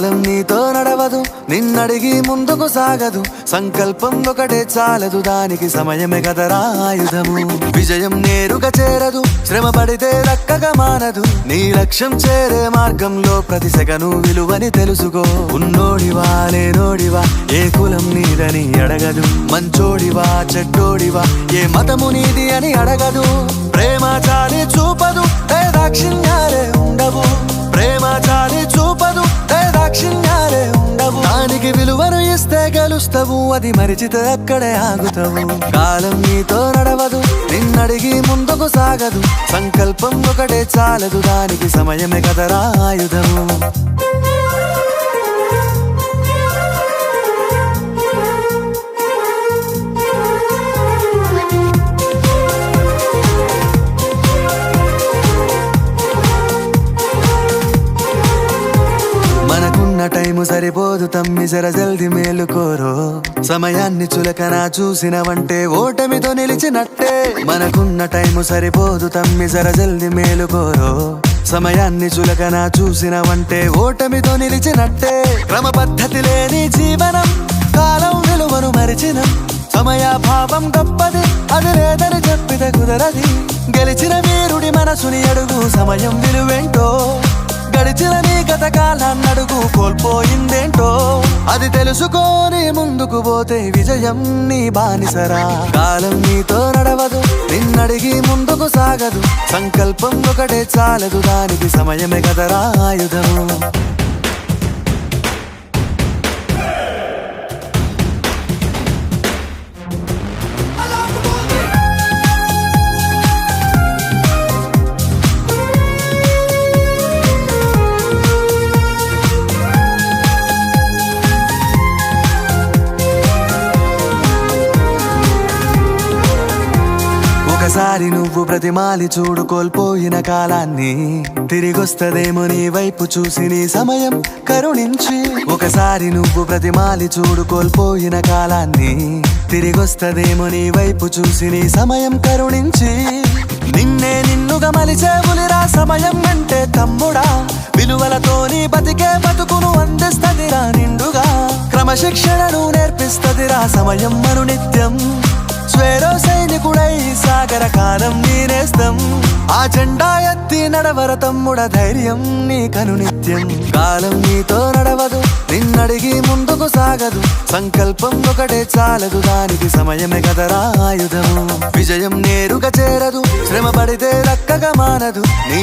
కాలం నీతో నడవదు, నిన్నడిగి ముందుకు సాగదు. సంకల్పం ఒకటే చాలదు, దానికి సమయమే కదరా ఆయుధము. విజయం నేరుగా చేరదు, శ్రమ పడితే దక్కగా మానదు. నీ లక్ష్యం చేరే మార్గంలో ప్రతి సెకను విలువని తెలుసుకో. ఉన్నోడివా లేనోడివా, ఏ కులం నీదని అడగదు. మంచోడివా చెడ్డోడివా, ఏ మతము నీది అని అడగదు. ప్రేమ చాలి చూపదు, దాక్షిణ్యాలే ఉండవు. ప్రేమ చాలి చూపదు, దాక్షిణ్యాలే ఉండవు. దానికి విలువను ఇస్తే గెలుస్తావు, అది మరిచితే అక్కడే ఆగుతావు. కాలం నీతో నడవదు, నిన్నడిగి ముందుకు సాగదు. సంకల్పం ఒకటే చాలదు, దానికి సమయమే కదరా ఆయుధము. టైము సరిపోదు తమ్మి, జర జల్ది మేలుకోరో. సమయాన్ని చులకన చూసినవంటే ఓటమితో నిలిచినట్టే. మనకున్న టైము సరిపోదు తమ్మి, జర జల్ది మేలుకోరో. సమయాన్ని చులకన చూసినవంటే ఓటమితో నిలిచినట్టే. క్రమ పద్ధతి లేని జీవనం, కాలం విలువను మరిచినం. సమయాభావం గొప్పది, అది లేదని చెప్పితే కుదరది. గెలిచిన వీరుడి మనసుని అడుగు, సమయం విలువేంటో. గడిచిన నీ గత కాలాన్నడుగు, కోల్పోయిందేంటో. అది తెలుసుకొని ముందుకు పోతే విజయం నీ బానిసరా. కాలం నీతో నడవదు, నిన్నడిగి ముందుకు సాగదు. సంకల్పం ఒకటే చాలదు, దానికి సమయమే కదరా ఆయుధము. ఒకసారి నువ్వు బ్రతిమాలి చూడు కోల్పోయిన కాలాన్ని, తిరిగొస్తదేమో నీ వైపు చూసి నీ సమయం కరుణించి. ఒకసారి నువ్వు బ్రతిమాలి చూడు కోల్పోయిన కాలాన్ని, తిరిగొస్తదేమో నీ వైపు చూసి నీ సమయం కరుణించి. నిన్నే నిన్నుగా మలిచేవులిరా సమయం అంటే తమ్ముడా. విలువలతోని బతికే బతుకును అందిస్తదిరా నిండుగా. క్రమశిక్షణను నేర్పిస్తదిరా సమయం మరు నిత్యం. స్వేరో సైనికుడై సాగర కాలం నీనేస్తం. ఆ జెండా ఎత్తి నడవర తమ్ముడ, ధైర్యం నీ కను నిత్యం. కాలం నీతో నడవదు, నిన్నడిగి ముందుకు సాగదు. సంకల్పం ఒకటే చాలదు, దానికి సమయమే కదరా ఆయుధము. విజయం నేరుగా చేరదు, శ్రమ పడితే దక్కగా మానదు. నీ